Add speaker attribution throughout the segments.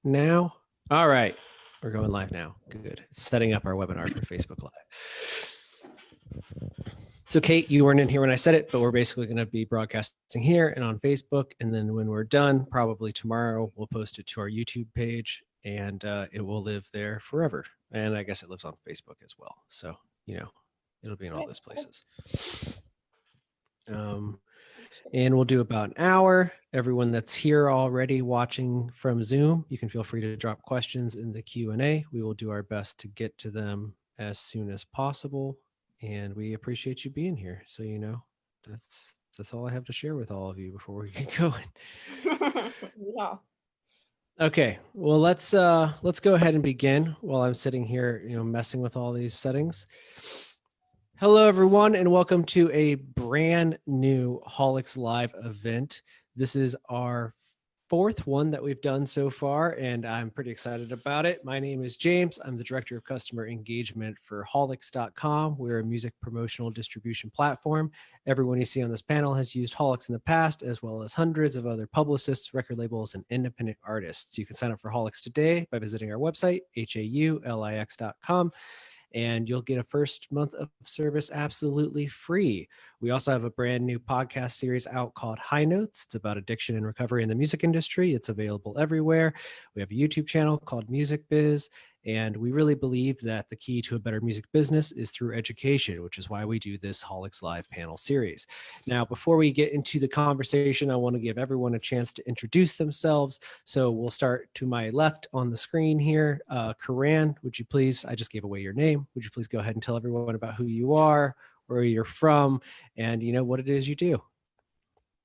Speaker 1: now? All right. We're going live now. Good. It's setting up our webinar for Facebook Live. So Cait, you weren't in here when I said it, but we're basically going to be broadcasting here and on Facebook. And then when we're done, probably tomorrow, we'll post it to our YouTube page and it will live there forever. And I guess it lives on Facebook as well. So, it'll be in all those places. And we'll do about an hour. Everyone that's here already watching from Zoom, you can feel free to drop questions in the Q&A. We will do our best to get to them as soon as possible. And we appreciate you being here. So, that's all I have to share with all of you before we get going.
Speaker 2: Yeah.
Speaker 1: Okay, well, let's go ahead and begin while I'm sitting here, messing with all these settings. Hello, everyone, and welcome to a brand new Haulix Live event. This is our fourth one that we've done so far, and I'm pretty excited about it. My name is James. I'm the Director of Customer Engagement for Haulix.com. We're a music promotional distribution platform. Everyone you see on this panel has used Haulix in the past, as well as hundreds of other publicists, record labels, and independent artists. You can sign up for Haulix today by visiting our website, haulix.com. And you'll get a first month of service absolutely free. We also have a brand new podcast series out called High Notes. It's about addiction and recovery in the music industry. It's available everywhere. We have a YouTube channel called Music Biz, and we really believe that the key to a better music business is through education, which is why we do this Haulix Live panel series. Now, before we get into the conversation, I want to give everyone a chance to introduce themselves. So we'll start to my left on the screen here. Curran, would you please, I just gave away your name. Would you please go ahead and tell everyone about who you are, where you're from, and what it is you do?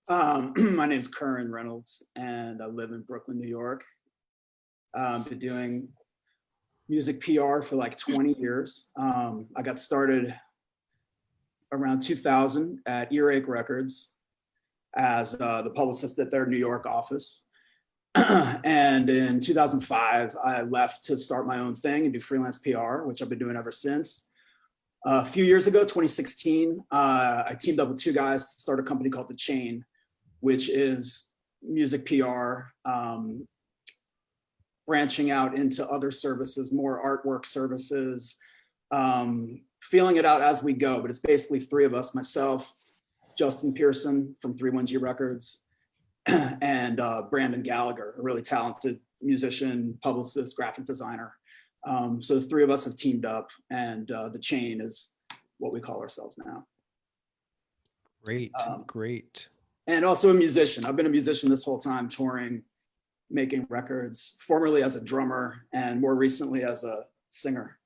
Speaker 3: My name is Curran Reynolds, and I live in Brooklyn, New York. I've been doing music PR for like 20 years. I got started around 2000 at Earache Records as the publicist at their New York office. And in 2005, I left to start my own thing and do freelance PR, which I've been doing ever since. A few years ago, 2016, I teamed up with two guys to start a company called The Chain, which is music PR, branching out into other services, more artwork services, feeling it out as we go. But it's basically three of us, myself, Justin Pearson from 31G Records, and Brandon Gallagher, a really talented musician, publicist, graphic designer. So the three of us have teamed up, and The Chain is what we call ourselves now.
Speaker 1: Great, great.
Speaker 3: And also a musician. I've been a musician this whole time, touring, making records, formerly as a drummer and more recently as a singer.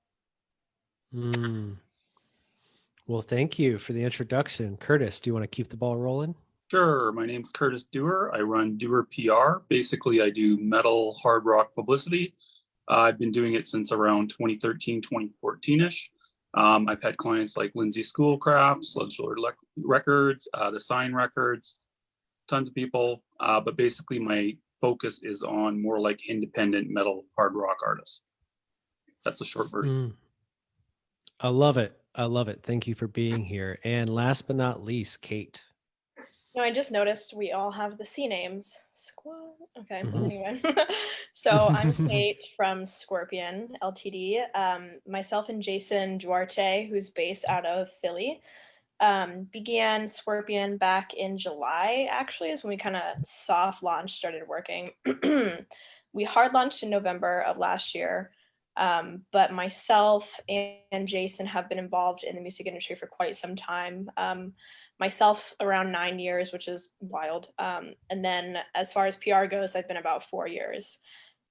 Speaker 1: Well, thank you for the introduction. Curtis, do you want to keep the ball rolling?
Speaker 4: Sure. My name's Curtis Dewar. I run Dewar PR. Basically, I do metal, hard rock publicity. I've been doing it since around 2013, 2014-ish. I've had clients like Lindsay Schoolcraft, Sludge Lord Records, The Sign Records, tons of people. But basically, my focus is on more like independent metal, hard rock artists. That's the short version.
Speaker 1: I love it. I love it. Thank you for being here. And last but not least, Cait.
Speaker 2: No, I just noticed we all have the C names. Okay, anyway. So I'm Cait from Scorpion LTD. Myself and Jason Duarté, who's based out of Philly, began Scorpion back in July, actually, is when we kind of soft launch started working. We hard launched in November of last year. But myself and Jason have been involved in the music industry for quite some time. Myself around 9 years, which is wild. And then as far as PR goes, I've been about 4 years.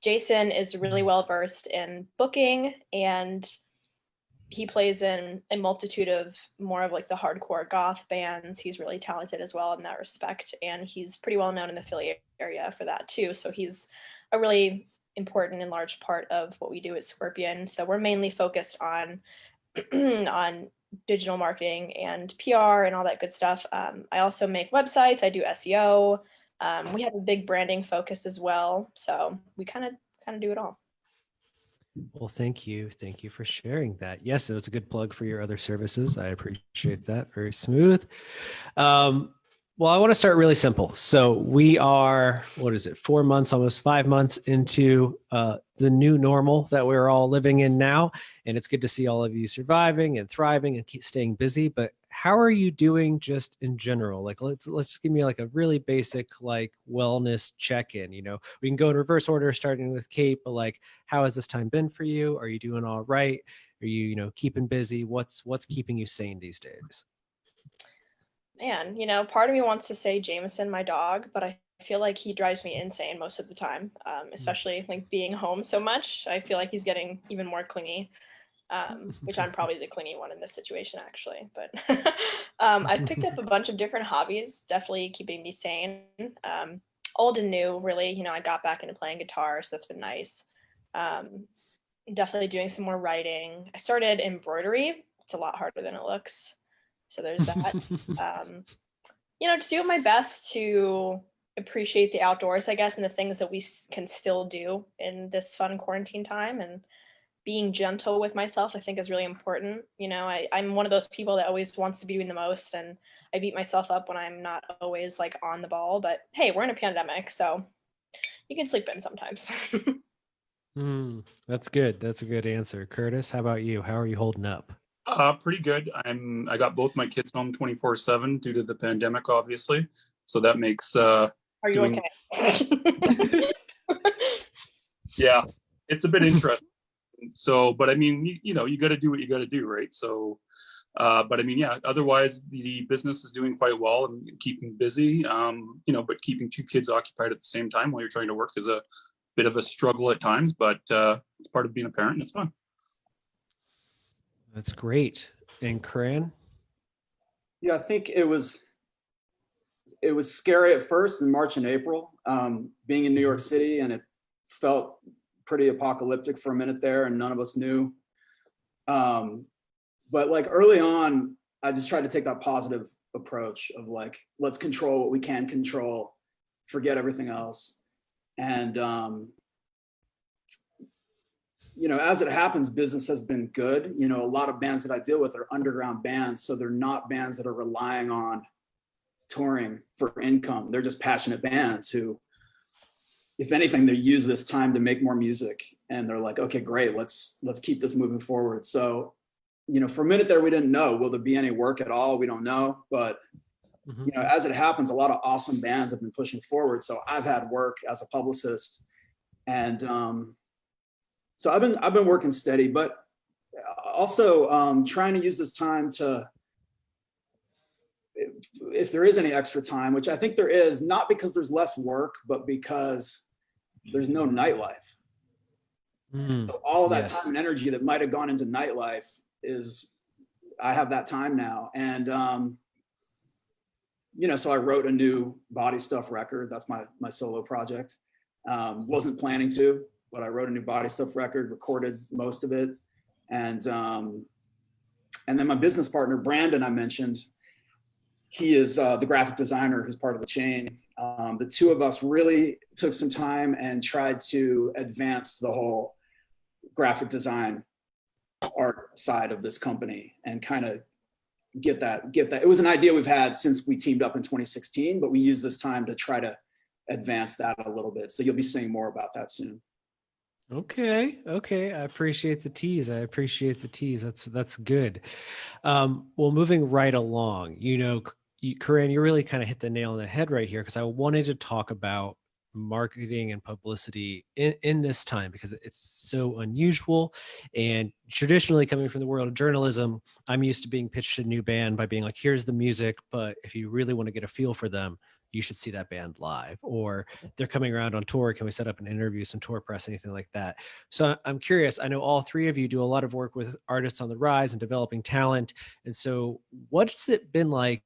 Speaker 2: Jason is really well versed in booking, and he plays in a multitude of more of like the hardcore goth bands. He's really talented as well in that respect. And he's pretty well known in the Philly area for that too. So he's a really important and large part of what we do at Scorpion. So we're mainly focused on on digital marketing and PR and all that good stuff. I also make websites. I do SEO. We have a big branding focus as well. So we kind of do it all.
Speaker 1: Well, thank you. Thank you for sharing that. Yes, it was a good plug for your other services. I appreciate that. Very smooth. Well, I want to start really simple. So we are, what is it, 4 months, almost 5 months into the new normal that we're all living in now. And it's good to see all of you surviving and thriving and keep staying busy. But how are you doing just in general? Like, let's just give me like a really basic like wellness check-in. You know, we can go in reverse order, starting with Cait, but like, how has this time been for you? Are you doing all right? Are you, keeping busy? What's keeping you sane these days?
Speaker 2: Man, part of me wants to say Jameson, my dog, but I feel like he drives me insane most of the time, especially like being home so much. I feel like he's getting even more clingy, which I'm probably the clingy one in this situation, actually. But I've picked up a bunch of different hobbies, definitely keeping me sane. Old and new, really. I got back into playing guitar, so that's been nice. Definitely doing some more writing. I started embroidery. It's a lot harder than it looks. So there's that. Just doing my best to appreciate the outdoors, I guess, and the things that we can still do in this fun quarantine time, and being gentle with myself, I think, is really important. I'm one of those people that always wants to be doing the most, and I beat myself up when I'm not always like on the ball. But hey, we're in a pandemic, so you can sleep in sometimes.
Speaker 1: That's good. That's a good answer. Curtis, how about you? How are you holding up?
Speaker 4: Pretty good. I got both my kids home 24/7 due to the pandemic, obviously. So that makes
Speaker 2: Are you okay?
Speaker 4: Yeah, it's a bit interesting. So, but I mean, you got to do what you got to do, right? So, but I mean, yeah. Otherwise, the business is doing quite well and keeping busy. But keeping two kids occupied at the same time while you're trying to work is a bit of a struggle at times. But it's part of being a parent, and it's fun.
Speaker 1: That's great. And Curran?
Speaker 3: Yeah, I think it was scary at first in March and April, being in New York City, and it felt pretty apocalyptic for a minute there, and none of us knew. But like early on, I just tried to take that positive approach of like, let's control what we can control, forget everything else. And as it happens, business has been good. A lot of bands that I deal with are underground bands, so they're not bands that are relying on touring for income. They're just passionate bands who, if anything, they use this time to make more music, and they're like, okay, great, let's keep this moving forward. So, for a minute there, we didn't know, will there be any work at all? We don't know, but as it happens, a lot of awesome bands have been pushing forward. So I've had work as a publicist, and so I've been working steady, but also trying to use this time to, if there is any extra time, which I think there is, not because there's less work, but because there's no nightlife. So all of that time and energy that might have gone into nightlife I have that time now. And, so I wrote a new Body Stuff record. That's my solo project. Wasn't planning to, but I wrote a new Body Stuff record, recorded most of it. And then my business partner, Brandon, I mentioned, he is the graphic designer who's part of the chain. The two of us really took some time and tried to advance the whole graphic design art side of this company and kind of get that. It was an idea we've had since we teamed up in 2016, but we used this time to try to advance that a little bit. So you'll be seeing more about that soon.
Speaker 1: Okay. I appreciate the tease. That's good. Well, moving right along, Curran, you really kind of hit the nail on the head right here, because I wanted to talk about marketing and publicity in this time, because it's so unusual. And traditionally, coming from the world of journalism, I'm used to being pitched a new band by being like, here's the music, but if you really want to get a feel for them, you should see that band live, or they're coming around on tour, can we set up an interview, some tour press, anything like that. So I'm curious, I know all three of you do a lot of work with artists on the rise and developing talent. And so what's it been like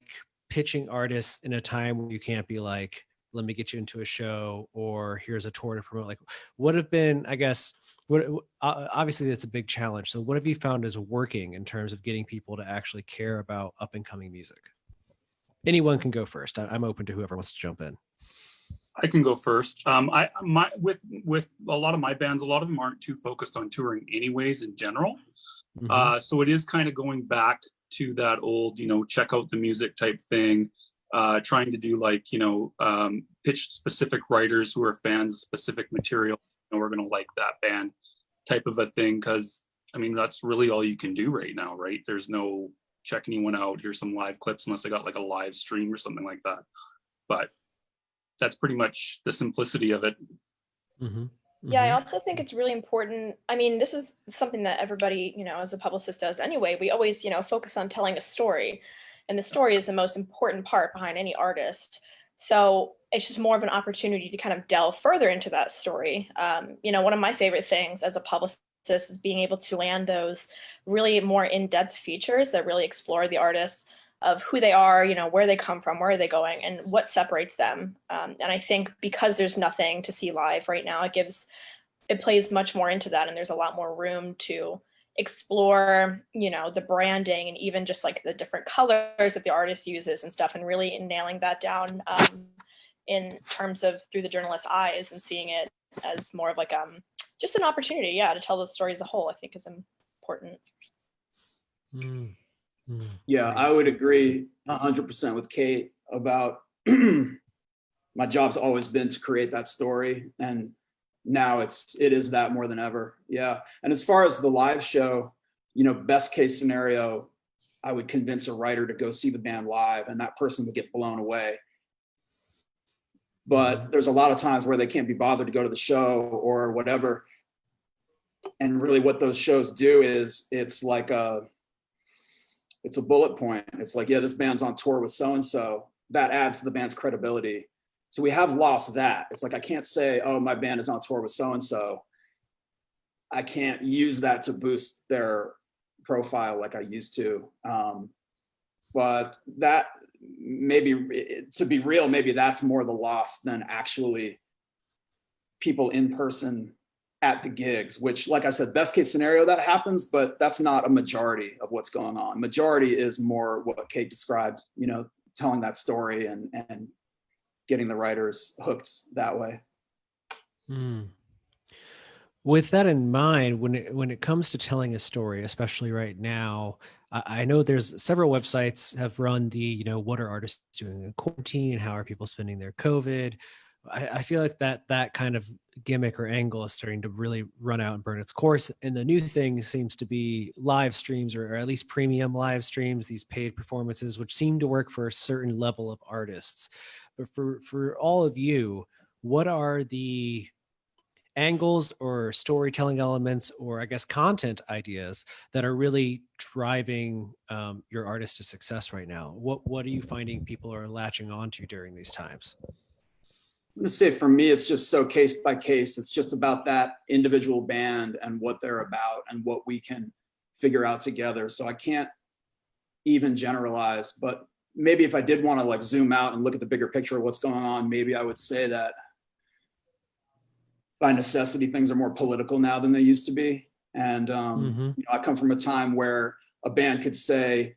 Speaker 1: pitching artists in a time where you can't be like, let me get you into a show, or here's a tour to promote? Like, what have been, I guess, obviously that's a big challenge. So what have you found is working in terms of getting people to actually care about up and coming music? Anyone can go first. I'm open to whoever wants to jump in.
Speaker 4: I can go first. With a lot of my bands, a lot of them aren't too focused on touring anyways in general. So it is kind of going back to that old, check out the music type thing. trying to do like, pitch specific writers who are fans of specific material, we're going to like that band type of a thing. Cause I mean, that's really all you can do right now, right? There's no check anyone out. Here's some live clips unless they got like a live stream or something like that. But that's pretty much the simplicity of it.
Speaker 1: Mm-hmm.
Speaker 2: Yeah, I also think it's really important. I mean, this is something that everybody, as a publicist does anyway. We always, focus on telling a story, and the story is the most important part behind any artist. So it's just more of an opportunity to kind of delve further into that story. One of my favorite things as a publicist is being able to land those really more in-depth features that really explore the artist, of who they are, where they come from, where are they going, and what separates them. And I think because there's nothing to see live right now, it plays much more into that, and there's a lot more room to explore, the branding and even just like the different colors that the artist uses and stuff, and really nailing that down in terms of through the journalist's eyes and seeing it as more of like just an opportunity, to tell the story as a whole, I think is important.
Speaker 3: Yeah, I would agree 100% with Cait about my job's always been to create that story, and now it is that more than ever. Yeah, and as far as the live show, best case scenario, I would convince a writer to go see the band live, and that person would get blown away. But there's a lot of times where they can't be bothered to go to the show or whatever, and really what those shows do is it's a bullet point. It's like, yeah, this band's on tour with so-and-so. That adds to the band's credibility. So we have lost that. It's like, I can't say, oh, my band is on tour with so-and-so. I can't use that to boost their profile like I used to. But that maybe, to be real, maybe that's more the loss than actually people in person at the gigs, which, like I said, best case scenario that happens, but that's not a majority of what's going on. Majority is more what Cait described, telling that story and getting the writers hooked that way.
Speaker 1: With that in mind, when it comes to telling a story, especially right now, I know there's several websites have run the, what are artists doing in quarantine? How are people spending their COVID? I feel like that kind of gimmick or angle is starting to really run out and burn its course. And the new thing seems to be live streams, or at least premium live streams, these paid performances, which seem to work for a certain level of artists. But for all of you, what are the angles or storytelling elements, or I guess content ideas, that are really driving your artist to success right now? What are you finding people are latching onto during these times?
Speaker 3: I'm gonna say for me, it's just so case by case. It's just about that individual band and what they're about and what we can figure out together. So I can't even generalize, but maybe if I did want to like zoom out and look at the bigger picture of what's going on, maybe I would say that by necessity, things are more political now than they used to be. And I come from a time where a band could say,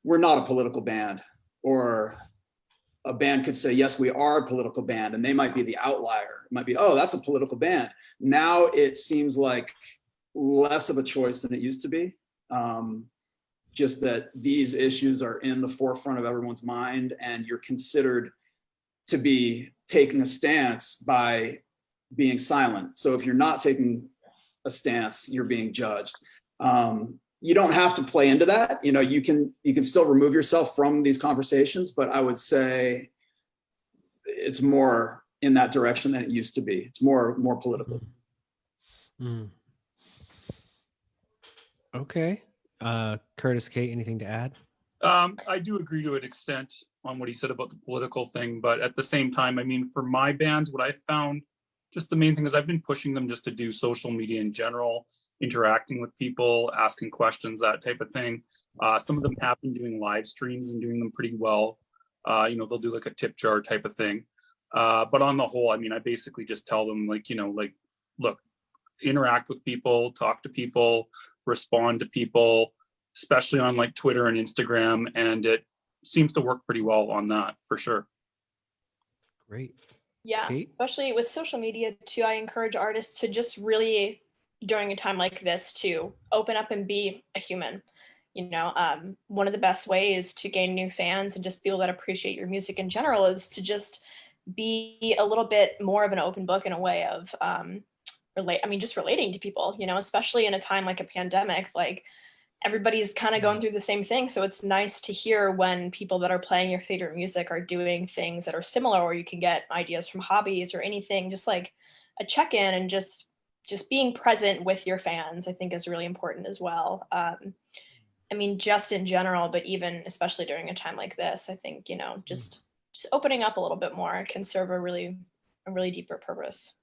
Speaker 3: we're not a political band, or a band could say, yes, we are a political band, and they might be the outlier. It might be, oh, that's a political band. Now it seems like less of a choice than it used to be. Just that these issues are in the forefront of everyone's mind, and you're considered to be taking a stance by being silent. So if you're not taking a stance, you're being judged. You don't have to play into that. You can still remove yourself from these conversations, but I would say it's more in that direction than it used to be. It's more political.
Speaker 1: Okay. Curtis, Cait, anything to add?
Speaker 4: I do agree to an extent on what he said about the political thing, but at the same time, I mean, for my bands, what I found, just the main thing is I've been pushing them just to do social media in general, interacting with people, asking questions, that type of thing. Some of them have been doing live streams and doing them pretty well. They'll do like a tip jar type of thing. But on the whole, I mean, I basically just tell them look, interact with people, talk to people, respond to people, especially on like Twitter and Instagram. And it seems to work pretty well on that for sure.
Speaker 1: Great.
Speaker 2: Yeah,
Speaker 1: Cait?
Speaker 2: Especially with social media too, I encourage artists to just really, during a time like this, to open up and be a human. one of the best ways to gain new fans and just people that appreciate your music in general is to just be a little bit more of an open book in a way of just relating to people, especially in a time like a pandemic. Like, everybody's kind of going through the same thing. So it's nice to hear when people that are playing your favorite music are doing things that are similar, or you can get ideas from hobbies or anything, just like a check-in, and just being present with your fans, I think, is really important as well. Just in general, but even especially during a time like this, I think, just opening up a little bit more can serve a really deeper purpose.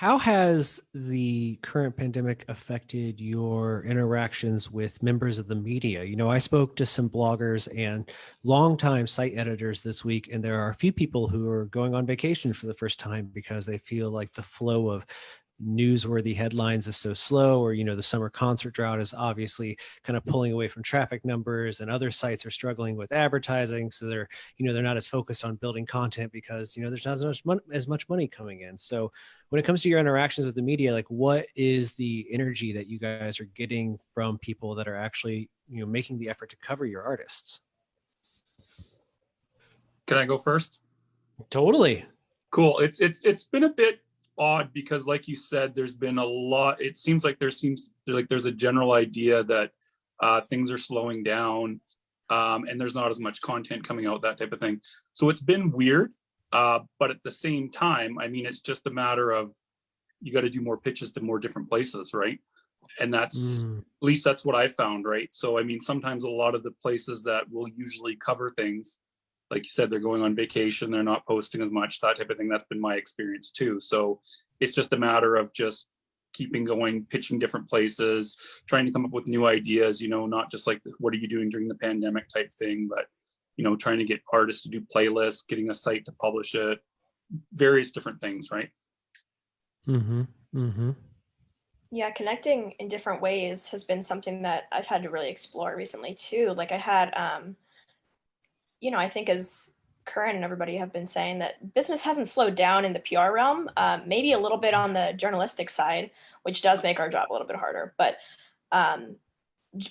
Speaker 1: How has the current pandemic affected your interactions with members of the media? I spoke to some bloggers and longtime site editors this week, and there are a few people who are going on vacation for the first time because they feel like the flow of newsworthy headlines is so slow, or the summer concert drought is obviously kind of pulling away from traffic numbers, and other sites are struggling with advertising, so they're not as focused on building content because there's not as much money coming in. So when it comes to your interactions with the media, like, what is the energy that you guys are getting from people that are actually making the effort to cover your artists?
Speaker 4: Can I go first?
Speaker 1: Totally.
Speaker 4: Cool. It's been a bit odd because, like you said, there's been a lot. It seems like there's a general idea that things are slowing down, and there's not as much content coming out, that type of thing. So it's been weird, but at the same time, it's just a matter of, you got to do more pitches to more different places, right? And that's at least that's what I found, right? So sometimes a lot of the places that will usually cover things, like you said, they're going on vacation, they're not posting as much, that type of thing. That's been my experience too. So it's just a matter of just keeping going, pitching different places, trying to come up with new ideas, not just like, what are you doing during the pandemic type thing, but, trying to get artists to do playlists, getting a site to publish it, various different things, right?
Speaker 1: Mm-hmm. Mm-hmm.
Speaker 2: Yeah, connecting in different ways has been something that I've had to really explore recently too. Like, I had, I think, as Curran and everybody have been saying, that business hasn't slowed down in the PR realm, maybe a little bit on the journalistic side, which does make our job a little bit harder, but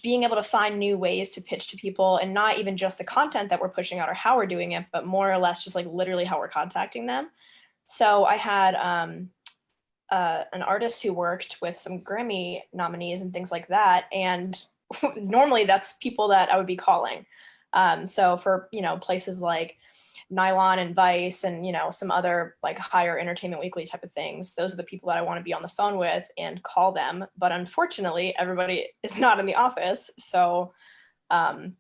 Speaker 2: being able to find new ways to pitch to people, and not even just the content that we're pushing out or how we're doing it, but more or less just like literally how we're contacting them. So I had an artist who worked with some Grammy nominees and things like that, and normally that's people that I would be calling. So for, places like Nylon and Vice and, some other like higher Entertainment Weekly type of things, those are the people that I want to be on the phone with and call them. But unfortunately, everybody is not in the office. So I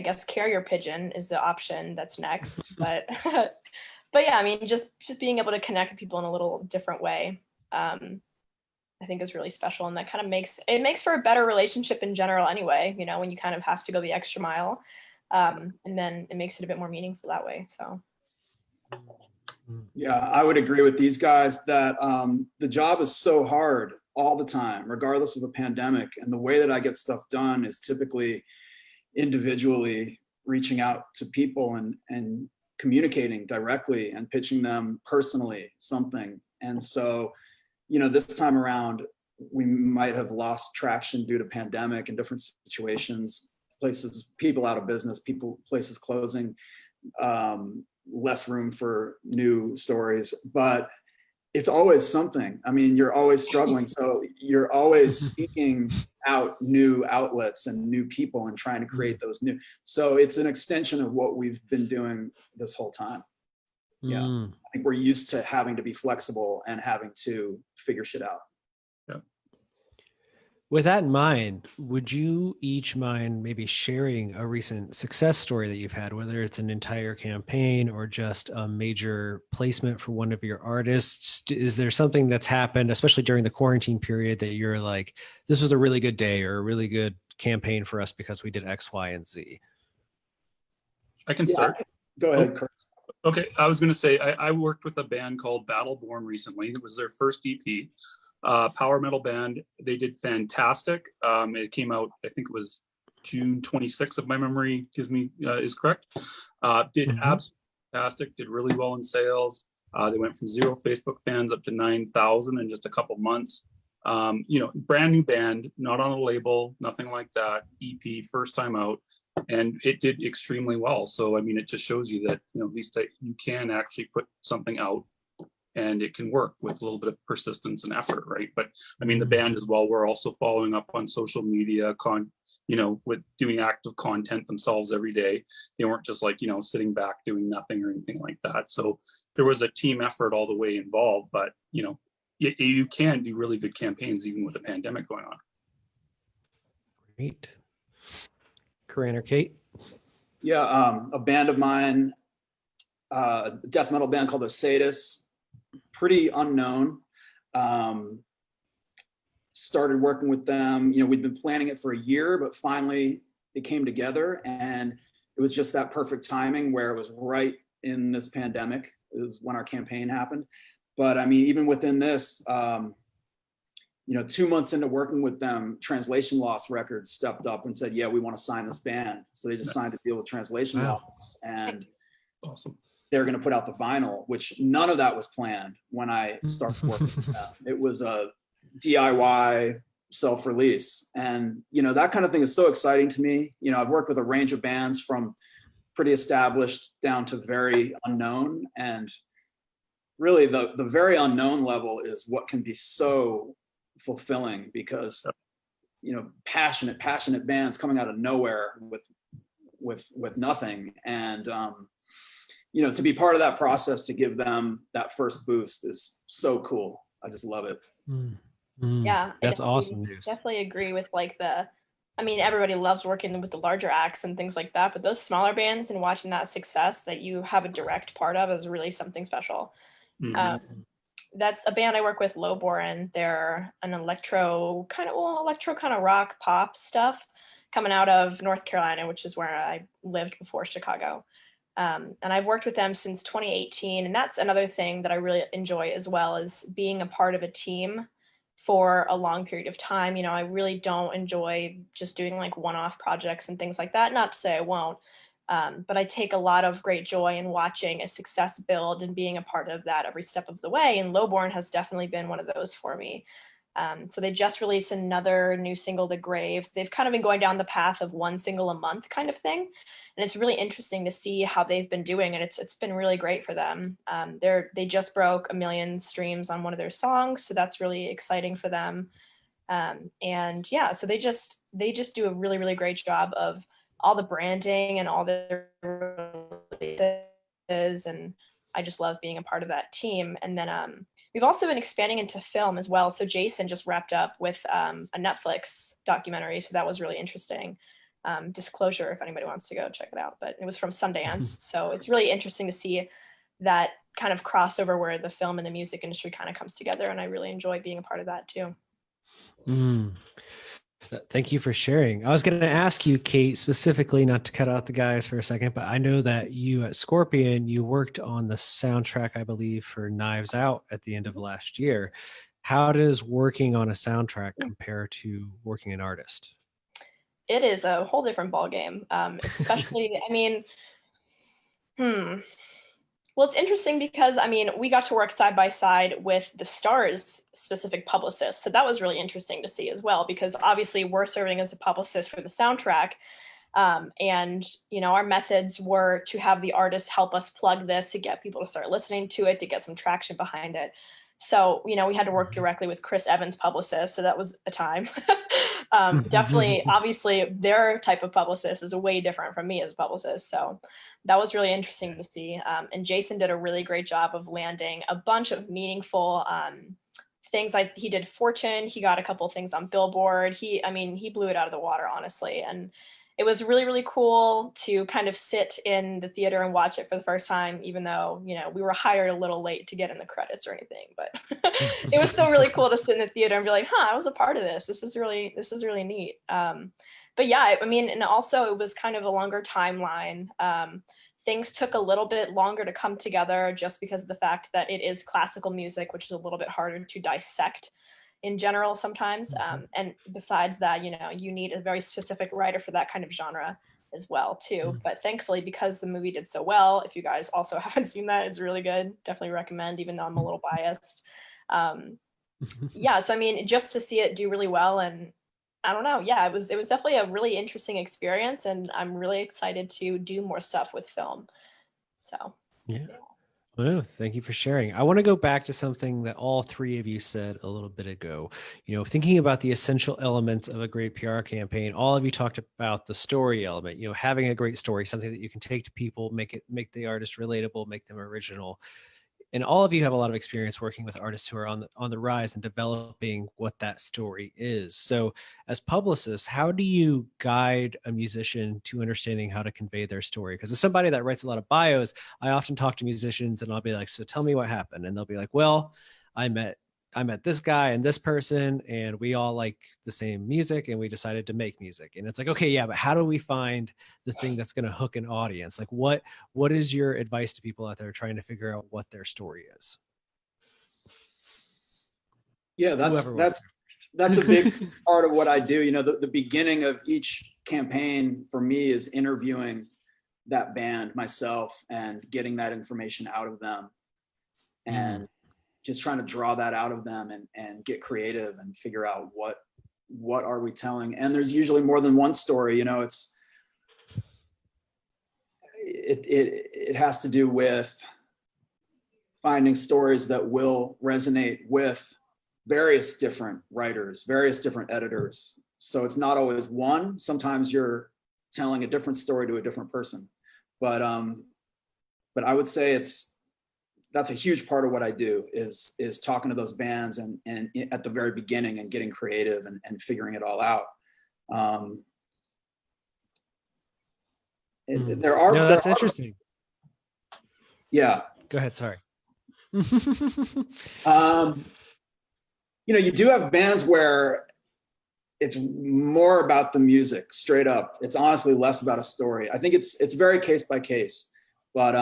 Speaker 2: guess carrier pigeon is the option that's next. But yeah, just being able to connect with people in a little different way, I think is really special. And that kind of makes for a better relationship in general anyway, when you kind of have to go the extra mile. And then it makes it a bit more meaningful that way. So,
Speaker 3: yeah, I would agree with these guys that the job is so hard all the time, regardless of the pandemic. And the way that I get stuff done is typically individually reaching out to people and communicating directly and pitching them personally something. And so, this time around, we might have lost traction due to pandemic and different situations. People out of business, places closing, less room for new stories, but it's always something. You're always struggling. So you're always seeking out new outlets and new people and trying to create those new. So it's an extension of what we've been doing this whole time. Yeah. I think we're used to having to be flexible and having to figure shit out.
Speaker 1: With that in mind, would you each mind maybe sharing a recent success story that you've had, whether it's an entire campaign or just a major placement for one of your artists? Is there something that's happened, especially during the quarantine period, that you're like, this was a really good day or a really good campaign for us because we did X, Y, and Z?
Speaker 4: I can start.
Speaker 3: Go ahead, Curtis.
Speaker 4: Okay, I was going to say, I worked with a band called Battleborn recently. It was their first EP. Power metal band. They did fantastic. It came out, I think it was June 26th, if my memory is correct. Did absolutely fantastic, did really well in sales. They went from 0 Facebook fans up to 9,000 in just a couple months. Brand new band, not on a label, nothing like that. EP, first time out, and it did extremely well. So I mean, it just shows you that at least that you can actually put something out, and it can work with a little bit of persistence and effort, right? But I mean, the band as well, we're also following up on social media, with doing active content themselves every day. They weren't just like, sitting back doing nothing or anything like that. So there was a team effort all the way involved, but you can do really good campaigns even with a pandemic going on.
Speaker 1: Great. Curran or Cait?
Speaker 3: Yeah, a band of mine, a death metal band called the Sadists, pretty unknown. Started working with them. We'd been planning it for a year, but finally it came together, and it was just that perfect timing where it was right in this pandemic. It was when our campaign happened. But I mean, even within this, 2 months into working with them, Translation Loss Records stepped up and said, yeah, we want to sign this band. So they just signed a deal with Translation Loss, and
Speaker 4: awesome.
Speaker 3: They're going to put out the vinyl, which none of that was planned when I started working with them. It was a DIY self-release. And, that kind of thing is so exciting to me. I've worked with a range of bands from pretty established down to very unknown. And really the very unknown level is what can be so fulfilling, because, passionate bands coming out of nowhere with nothing. And, to be part of that process, to give them that first boost is so cool. I just love it.
Speaker 2: Yeah,
Speaker 1: that's awesome news.
Speaker 2: Definitely agree with everybody loves working with the larger acts and things like that, but those smaller bands and watching that success that you have a direct part of is really something special. That's a band I work with, LOWBORN. They're an electro kind of rock pop stuff coming out of North Carolina, which is where I lived before Chicago. And I've worked with them since 2018. And that's another thing that I really enjoy as well, is being a part of a team for a long period of time. I really don't enjoy just doing like one-off projects and things like that. Not to say I won't, but I take a lot of great joy in watching a success build and being a part of that every step of the way. And LOWBORN has definitely been one of those for me. So they just released another new single, The Grave. They've kind of been going down the path of one single a month kind of thing. And it's really interesting to see how they've been doing. And it's been really great for them. They just broke 1 million streams on one of their songs. So that's really exciting for them. So they just do a really, really great job of all the branding and all their releases. And I just love being a part of that team. And then we've also been expanding into film as well. So Jason just wrapped up with a Netflix documentary. So that was really interesting. Disclosure, if anybody wants to go check it out, but it was from Sundance. So it's really interesting to see that kind of crossover where the film and the music industry kind of comes together. And I really enjoy being a part of that too.
Speaker 1: Thank you for sharing. I was going to ask you, Cait, specifically, not to cut out the guys for a second, but I know that you at Scorpion, you worked on the soundtrack, I believe, for Knives Out at the end of last year. How does working on a soundtrack compare to working an artist?
Speaker 2: It is a whole different ballgame, especially, Well, it's interesting because, we got to work side by side with the Star's specific publicist. So that was really interesting to see as well, because obviously we're serving as a publicist for the soundtrack. And, our methods were to have the artist help us plug this to get people to start listening to it, to get some traction behind it. So, we had to work directly with Chris Evans' publicist. So that was a time. Definitely, obviously, their type of publicist is way different from me as a publicist. So that was really interesting to see. And Jason did a really great job of landing a bunch of meaningful things. Like he did Fortune. He got a couple of things on Billboard. He blew it out of the water, honestly. And it was really, really cool to kind of sit in the theater and watch it for the first time, even though, we were hired a little late to get in the credits or anything, but it was still really cool to sit in the theater and be like, I was a part of this. This is really neat. But yeah, and also it was kind of a longer timeline. Things took a little bit longer to come together just because of the fact that it is classical music, which is a little bit harder to dissect in general sometimes. And besides that, you need a very specific writer for that kind of genre as well too. But thankfully, because the movie did so well, if you guys also haven't seen that, it's really good. Definitely recommend, even though I'm a little biased. yeah, so I mean, just to see it do really well, and I don't know, yeah, it was definitely a really interesting experience, and I'm really excited to do more stuff with film. So
Speaker 1: Yeah.
Speaker 2: yeah.
Speaker 1: Well, no, thank you for sharing. I want to go back to something that all three of you said a little bit ago. Thinking about the essential elements of a great PR campaign, all of you talked about the story element, having a great story, something that you can take to people, make the artist relatable, make them original. And all of you have a lot of experience working with artists who are on the rise and developing what that story is. So as publicists, how do you guide a musician to understanding how to convey their story? Because as somebody that writes a lot of bios, I often talk to musicians and I'll be like, so tell me what happened. And they'll be like, well, I met this guy and this person, and we all like the same music and we decided to make music. And it's like, okay, yeah, but how do we find the thing that's going to hook an audience? Like what is your advice to people out there trying to figure out what their story is?
Speaker 3: Yeah, that's a big part of what I do. The beginning of each campaign for me is interviewing that band myself and getting that information out of them, and just trying to draw that out of them and get creative and figure out what are we telling. And there's usually more than one story. It has to do with finding stories that will resonate with various different writers, various different editors. So it's not always one. Sometimes you're telling a different story to a different person. But I would say that's a huge part of what I do is talking to those bands and at the very beginning and getting creative and figuring it all out.
Speaker 1: That's interesting.
Speaker 3: Yeah.
Speaker 1: Go ahead. Sorry.
Speaker 3: You do have bands where it's more about the music, straight up. It's honestly less about a story. I think it's very case by case, but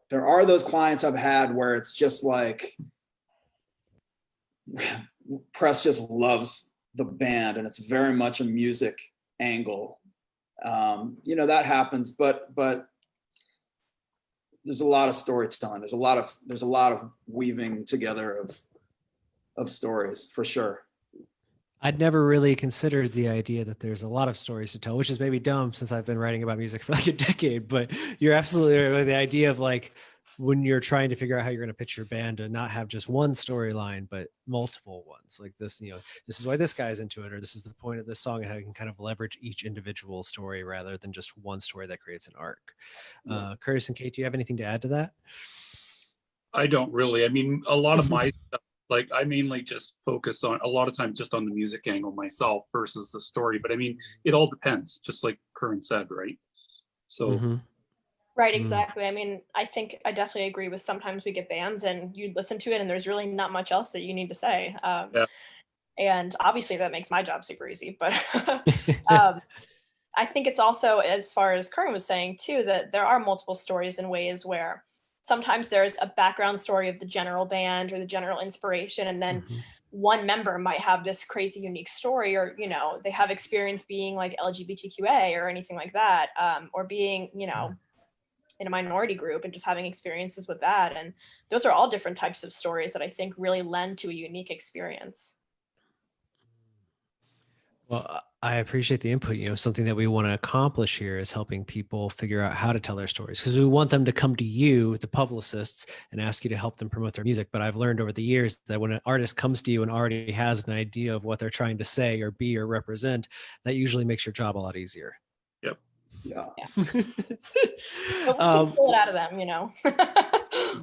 Speaker 3: there are those clients I've had where it's just like press just loves the band and it's very much a music angle. That happens, but there's a lot of storytelling. There's a lot of weaving together of stories, for sure.
Speaker 1: I'd never really considered the idea that there's a lot of stories to tell, which is maybe dumb since I've been writing about music for like a decade, but you're absolutely right with the idea of like when you're trying to figure out how you're going to pitch your band to not have just one storyline, but multiple ones like this, this is why this guy's into it, or this is the point of this song, and how you can kind of leverage each individual story rather than just one story that creates an arc. Yeah. Curtis and Cait, do you have anything to add to that?
Speaker 4: I don't really. I mean, a lot of my stuff, like I mainly just focus on a lot of times just on the music angle myself versus the story. But I mean, it all depends, just like Curran said, right? So.
Speaker 2: Right, exactly. I mean, I think I definitely agree with sometimes we get bands and you listen to it and there's really not much else that you need to say. Yeah. And obviously that makes my job super easy, but I think it's also, as far as Curran was saying too, that there are multiple stories in ways where sometimes there's a background story of the general band or the general inspiration, and then one member might have this crazy unique story, or they have experience being like LGBTQA or anything like that, or being in a minority group and just having experiences with that. And those are all different types of stories that I think really lend to a unique experience.
Speaker 1: Well, I appreciate the input. Something that we want to accomplish here is helping people figure out how to tell their stories, because we want them to come to you, the publicists, and ask you to help them promote their music. But I've learned over the years that when an artist comes to you and already has an idea of what they're trying to say or be or represent, that usually makes your job a lot easier.
Speaker 4: Yep.
Speaker 3: Yeah.
Speaker 2: But we can pull it out of them,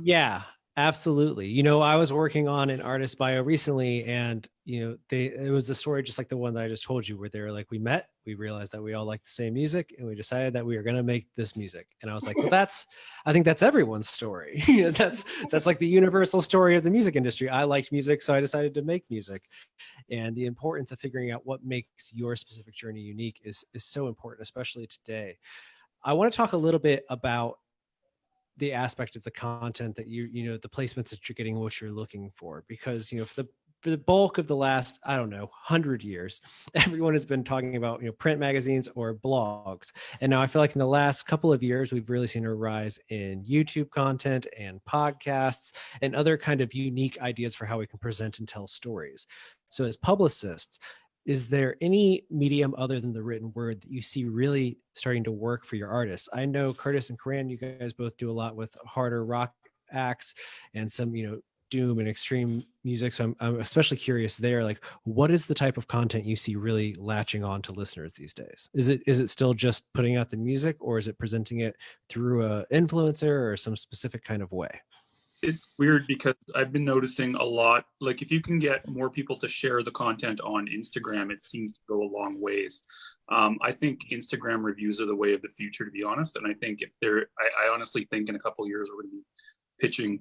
Speaker 1: Yeah, absolutely. I was working on an artist bio recently, and it was the story just like the one that I just told you, where they were like, we met, we realized that we all like the same music, and we decided that we were going to make this music. And I was like, well, I think that's everyone's story. That's like the universal story of the music industry. I liked music, so I decided to make music. And the importance of figuring out what makes your specific journey unique is so important, especially today. I want to talk a little bit about the aspect of the content that the placements that you're getting, what you're looking for, because for the for the bulk of the last, I don't know, 100 years, everyone has been talking about, print magazines or blogs. And now I feel like in the last couple of years, we've really seen a rise in YouTube content and podcasts and other kind of unique ideas for how we can present and tell stories. So as publicists, is there any medium other than the written word that you see really starting to work for your artists? I know Curtis and Curran, you guys both do a lot with harder rock acts and some, doom and extreme music. So I'm especially curious there, like, what is the type of content you see really latching on to listeners these days? Is it still just putting out the music, or is it presenting it through a influencer or some specific kind of way?
Speaker 4: It's weird because I've been noticing a lot, like if you can get more people to share the content on Instagram, it seems to go a long ways. I think Instagram reviews are the way of the future, to be honest. And I think I honestly think in a couple of years, we're going to be pitching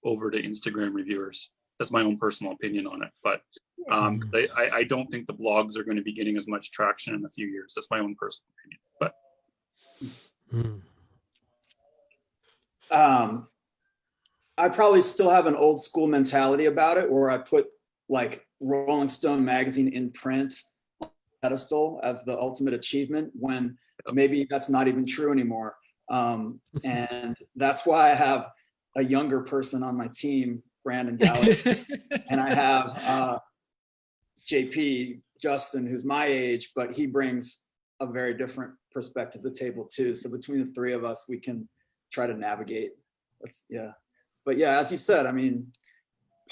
Speaker 4: over to Instagram reviewers. That's my own personal opinion on it. But I don't think the blogs are going to be getting as much traction in a few years. That's my own personal opinion.
Speaker 3: But I probably still have an old school mentality about it, where I put like Rolling Stone magazine in print on a pedestal as the ultimate achievement, when maybe that's not even true anymore. And that's why I have a younger person on my team, Brandon Gallagher, and I have JP, Justin, who's my age, but he brings a very different perspective to the table too. So between the three of us, we can try to navigate. But yeah, as you said, I mean,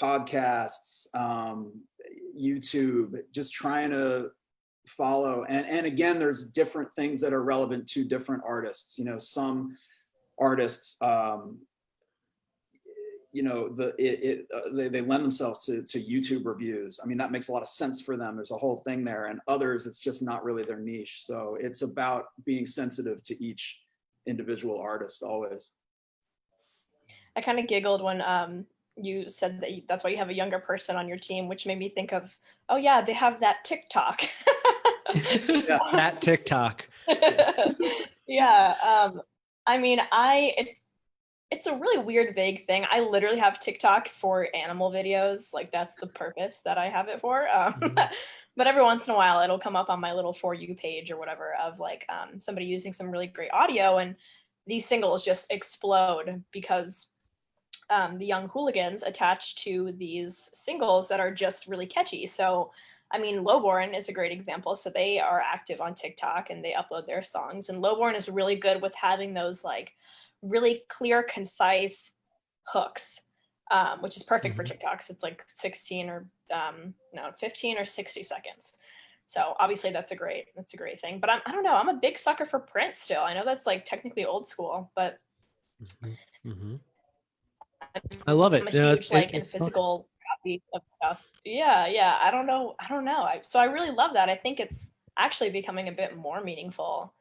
Speaker 3: podcasts, YouTube, just trying to follow. And again, there's different things that are relevant to different artists. Some artists, they lend themselves to YouTube reviews. I mean, that makes a lot of sense for them. There's a whole thing there. And others, it's just not really their niche. So it's about being sensitive to each individual artist always.
Speaker 2: I kind of giggled when you said that that's why you have a younger person on your team, which made me think of, oh yeah, they have that TikTok.
Speaker 1: Yeah, that TikTok. Yes.
Speaker 2: Yeah. I mean, it's a really weird, vague thing. I literally have TikTok for animal videos. Like that's the purpose that I have it for. But every once in a while, it'll come up on my little For You page or whatever of like somebody using some really great audio, and these singles just explode because the young hooligans attach to these singles that are just really catchy. So, I mean, LOWBORN is a great example. So they are active on TikTok and they upload their songs. And LOWBORN is really good with having those like really clear, concise hooks, which is perfect for TikToks. It's like 15 or 60 seconds. So obviously that's a great thing. But I don't know. I'm a big sucker for print still. I know that's like technically old school, but
Speaker 1: I love it.
Speaker 2: I'm a huge in physical copy of stuff. Yeah. I don't know. So I really love that. I think it's actually becoming a bit more meaningful,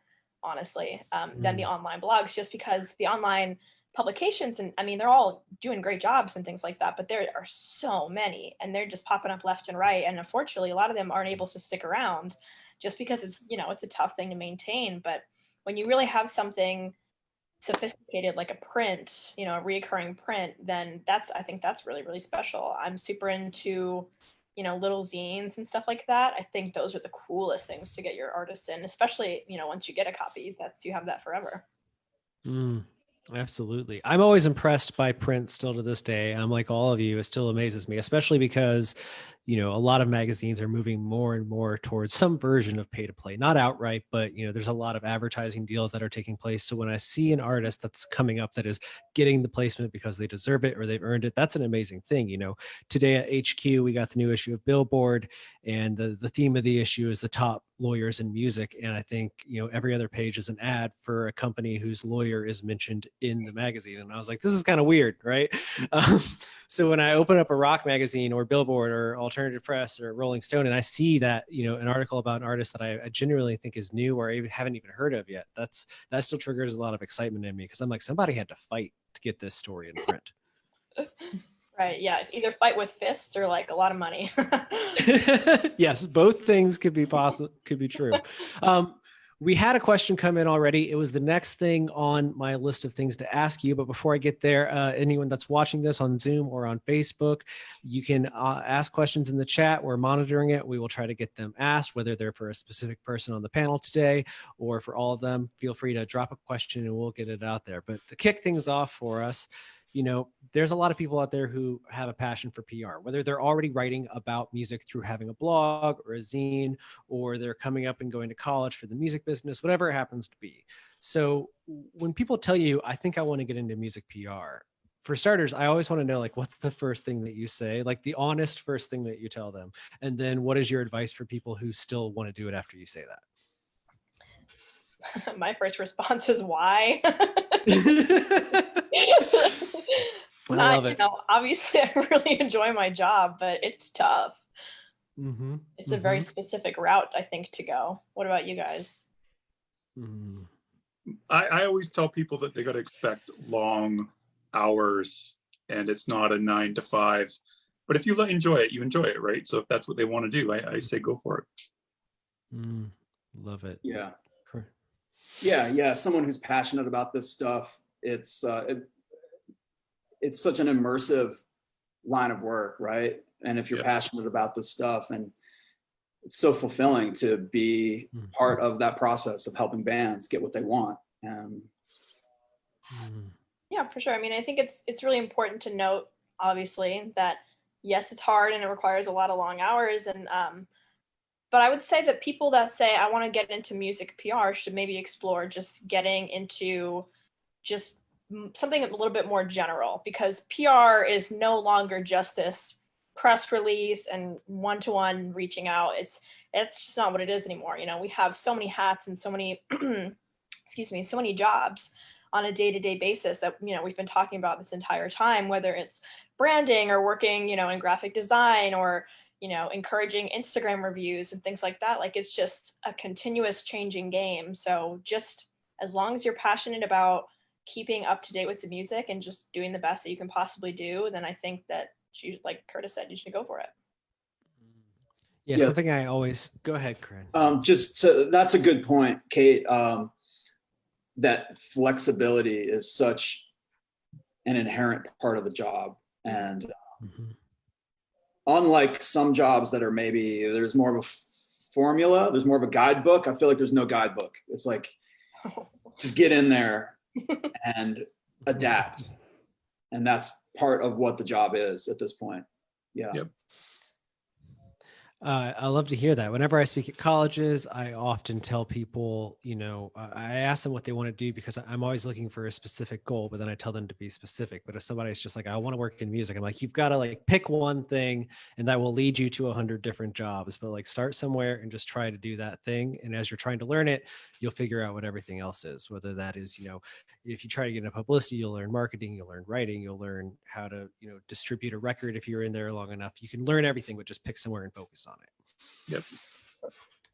Speaker 2: honestly, than the online blogs, just because the online publications, and I mean, they're all doing great jobs and things like that, but there are so many and they're just popping up left and right. And unfortunately, a lot of them aren't able to stick around just because it's, it's a tough thing to maintain. But when you really have something sophisticated like a print, a reoccurring print, then I think that's really, really special. I'm super into, little zines and stuff like that. I think those are the coolest things to get your artists in, especially, once you get a copy, you have that forever.
Speaker 1: Absolutely. I'm always impressed by print still to this day. I'm like all of you, it still amazes me, especially because, a lot of magazines are moving more and more towards some version of pay to play, not outright, but, there's a lot of advertising deals that are taking place. So when I see an artist that's coming up that is getting the placement because they deserve it or they've earned it, that's an amazing thing. Today at HQ, we got the new issue of Billboard, and the theme of the issue is the top lawyers in music. And I think, every other page is an ad for a company whose lawyer is mentioned in the magazine. And I was like, this is kind of weird, right? So when I open up a rock magazine or Billboard or Alternative Press or Rolling Stone, and I see that, an article about an artist that I genuinely think is new or I haven't even heard of yet, that still triggers a lot of excitement in me, because I'm like, somebody had to fight to get this story in print.
Speaker 2: Right. Yeah. Either fight with fists or like a lot of money.
Speaker 1: Yes, both things could be possible, could be true. We had a question come in already. It was the next thing on my list of things to ask you. But before I get there, anyone that's watching this on Zoom or on Facebook, you can ask questions in the chat. We're monitoring it. We will try to get them asked, whether they're for a specific person on the panel today or for all of them. Feel free to drop a question and we'll get it out there. But to kick things off for us, you know, there's a lot of people out there who have a passion for PR, whether they're already writing about music through having a blog or a zine, or they're coming up and going to college for the music business, whatever it happens to be. So when people tell you, I think I want to get into music PR, for starters, I always want to know, like, what's the first thing that you say, like the honest first thing that you tell them? And then what is your advice for people who still want to do it after you say that?
Speaker 2: My first response is why.
Speaker 1: I love it.
Speaker 2: You know, obviously I really enjoy my job, but it's tough.
Speaker 1: Mm-hmm.
Speaker 2: It's a very specific route, I think, to go. What about you guys?
Speaker 1: Mm-hmm.
Speaker 4: I always tell people that they got to expect long hours and it's not a 9 to 5. But if you enjoy it, you enjoy it, right? So if that's what they want to do, I say go for it.
Speaker 1: Love it.
Speaker 3: Yeah.
Speaker 1: Cool.
Speaker 3: Yeah. Someone who's passionate about this stuff, it's such an immersive line of work, right? And if you're passionate about this stuff, and it's so fulfilling to be part of that process of helping bands get what they want.
Speaker 2: Yeah, for sure. I mean, I think it's really important to note, obviously, that yes, it's hard and it requires a lot of long hours. And but I would say that people that say, I want to get into music PR should maybe explore just getting into just something a little bit more general, because PR is no longer just this press release and one-to-one reaching out. It's just not what it is anymore. You know, we have so many hats and so many, so many jobs on a day-to-day basis that, you know, we've been talking about this entire time, whether it's branding or working, you know, in graphic design or, you know, encouraging Instagram reviews and things like that. Like, it's just a continuous changing game. So just as long as you're passionate about keeping up to date with the music and just doing the best that you can possibly do, then I think that you, like Curtis said, you should go for it.
Speaker 1: Yeah. Something I always go ahead, Curran.
Speaker 3: That's a good point, Cait. That flexibility is such an inherent part of the job. And unlike some jobs that are maybe there's more of a formula, there's more of a guidebook, I feel like there's no guidebook. It's like, just get in there and adapt. And that's part of what the job is at this point. Yeah.
Speaker 4: Yep.
Speaker 1: I love to hear that. Whenever I speak at colleges, I often tell people, you know, I ask them what they want to do because I'm always looking for a specific goal, but then I tell them to be specific. But if somebody's just like, I want to work in music, I'm like, you've got to like pick one thing and that will lead you to 100 different jobs, but like start somewhere and just try to do that thing. And as you're trying to learn it, you'll figure out what everything else is, whether that is, you know, if you try to get into publicity, you'll learn marketing, you'll learn writing, you'll learn how to, you know, distribute a record. If you're in there long enough, you can learn everything, but just pick somewhere and focus on it.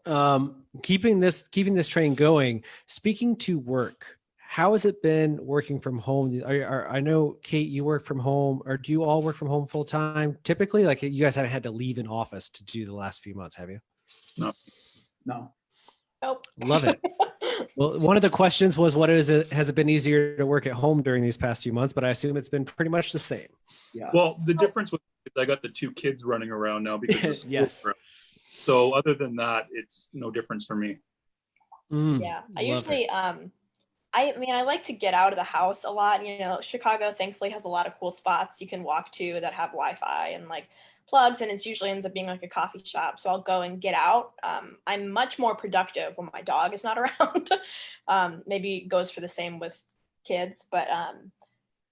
Speaker 4: Yep.
Speaker 1: Keeping this train going, speaking to work, how has it been working from home? I know, Cait, you work from home, or do you all work from home full time? Typically, like, you guys haven't had to leave an office to do the last few months, have you?
Speaker 3: No.
Speaker 2: Nope.
Speaker 1: Love it. Well, one of the questions was, has it been easier to work at home during these past few months? But I assume it's been pretty much the same.
Speaker 3: Yeah.
Speaker 4: Well, the difference was I got the 2 kids running around now because
Speaker 1: yes.
Speaker 4: So other than that, it's no difference for me.
Speaker 2: Yeah, I usually, I mean, I like to get out of the house a lot. You know, Chicago thankfully has a lot of cool spots you can walk to that have Wi-Fi and like plugs, and it's usually ends up being like a coffee shop. So I'll go and get out. I'm much more productive when my dog is not around. Maybe it goes for the same with kids, but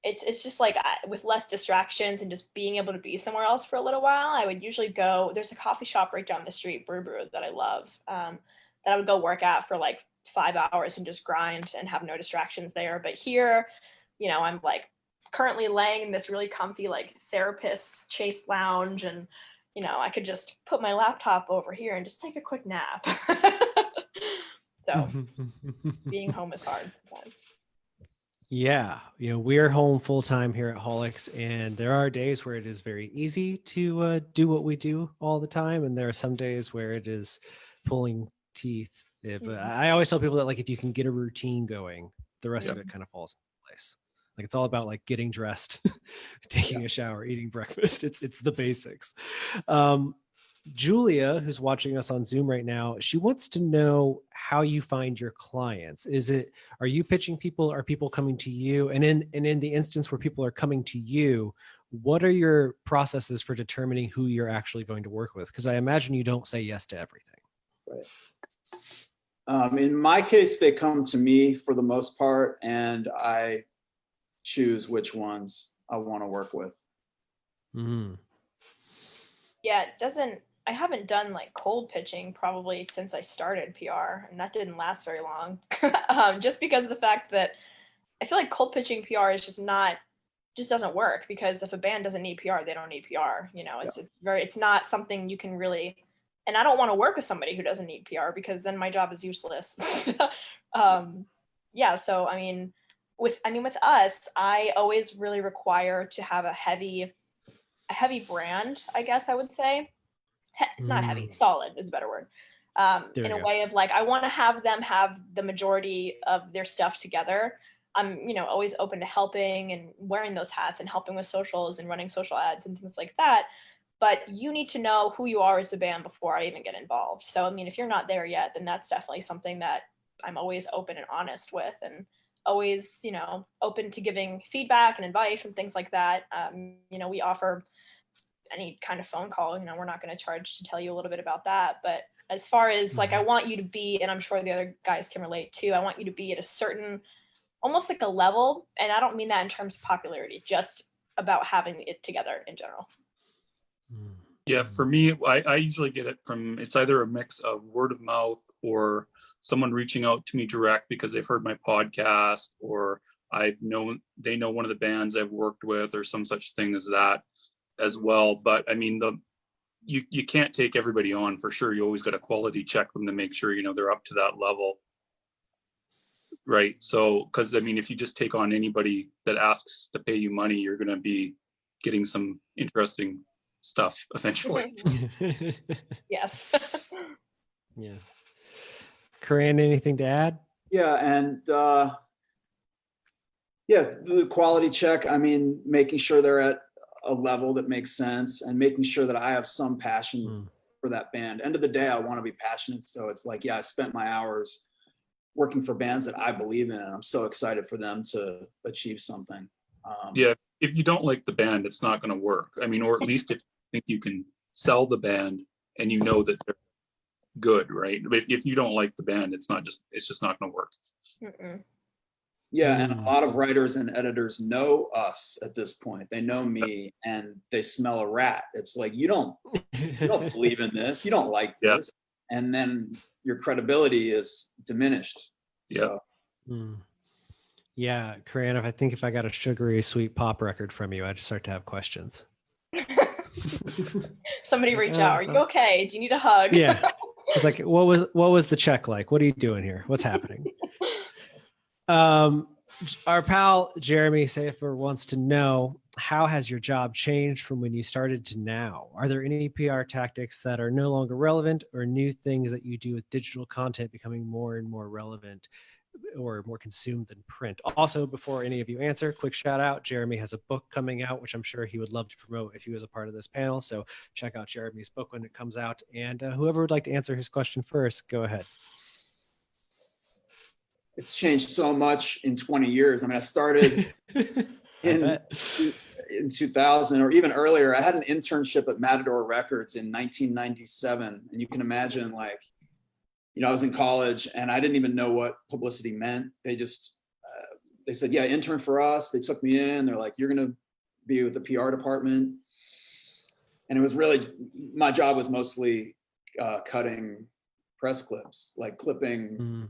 Speaker 2: it's just like with less distractions and just being able to be somewhere else for a little while. I would usually go, there's a coffee shop right down the street, Brew, that I love, that I would go work at for like 5 hours and just grind and have no distractions there. But here, you know, I'm like currently laying in this really comfy like therapist chase lounge, and you know, I could just put my laptop over here and just take a quick nap. So being home is hard sometimes.
Speaker 1: Yeah, you know, we're home full time here at Haulix, and there are days where it is very easy to do what we do all the time, and there are some days where it is pulling teeth Yeah, but I always tell people that like if you can get a routine going, the rest of it kind of falls into place. Like it's all about like getting dressed, taking a shower, eating breakfast. It's the basics. Julia, who's watching us on Zoom right now, she wants to know how you find your clients. Are you pitching people? Are people coming to you? And in the instance where people are coming to you, what are your processes for determining who you're actually going to work with? Because I imagine you don't say yes to everything.
Speaker 3: Right. In my case, they come to me for the most part, and I choose which ones I want to work with.
Speaker 2: Yeah, I haven't done like cold pitching probably since I started PR, and that didn't last very long. Just because of the fact that I feel like cold pitching PR is just doesn't work, because if a band doesn't need PR, they don't need PR. It's not something you can really, and I don't want to work with somebody who doesn't need PR, because then my job is useless. So I mean with us, I always really require to have a heavy brand, I guess I would say. Not heavy, solid is a better word. In a way of like, I want to have them have the majority of their stuff together. I'm, always open to helping and wearing those hats and helping with socials and running social ads and things like that. But you need to know who you are as a band before I even get involved. So, I mean, if you're not there yet, then that's definitely something that I'm always open and honest with, and always, open to giving feedback and advice and things like that. We offer any kind of phone call, we're not going to charge to tell you a little bit about that. But as far as like, I want you to be, and I'm sure the other guys can relate too, I want you to be at a certain, almost like a level. And I don't mean that in terms of popularity, just about having it together in general.
Speaker 4: Yeah, for me, I usually get it from, it's either a mix of word of mouth or someone reaching out to me direct because they've heard my podcast, or they know one of the bands I've worked with, or some such thing as that as well. But I mean, you can't take everybody on for sure. You always got to quality check them to make sure, they're up to that level. Right. So, because I mean, if you just take on anybody that asks to pay you money, you're going to be getting some interesting stuff eventually.
Speaker 2: Yes.
Speaker 1: Yes. Curran, anything to add?
Speaker 3: Yeah, and the quality check, I mean, making sure they're at a level that makes sense, and making sure that I have some passion for that band. End of the day, I want to be passionate. So it's like, I spent my hours working for bands that I believe in, and I'm so excited for them to achieve something.
Speaker 4: If you don't like the band, it's not going to work. I mean, or at least if you think you can sell the band and that they're good, right? But if you don't like the band, it's just not going to work.
Speaker 3: Yeah, and a lot of writers and editors know us at this point. They know me, and they smell a rat. It's like, you don't believe in this, you don't like this, and then your credibility is diminished.
Speaker 4: Yeah.
Speaker 3: So.
Speaker 1: Yeah, Curran, if I got a sugary sweet pop record from you, I'd start to have questions.
Speaker 2: Somebody reach out. Are you okay? Do you need a hug?
Speaker 1: Yeah. It's like, what was the check like? What are you doing here? What's happening? Our pal Jeremy Safer wants to know, how has your job changed from when you started to now? Are there any PR tactics that are no longer relevant, or new things that you do with digital content becoming more and more relevant or more consumed than print? Also, before any of you answer, quick shout out, Jeremy has a book coming out, which I'm sure he would love to promote if he was a part of this panel. So check out Jeremy's book when it comes out. And whoever would like to answer his question first, go ahead.
Speaker 3: It's changed so much in 20 years. I mean, I started in 2000 or even earlier. I had an internship at Matador Records in 1997. And you can imagine, like, I was in college and I didn't even know what publicity meant. They just, they said, yeah, intern for us. They took me in. They're like, you're going to be with the PR department. And it was really, my job was mostly cutting press clips, like clippings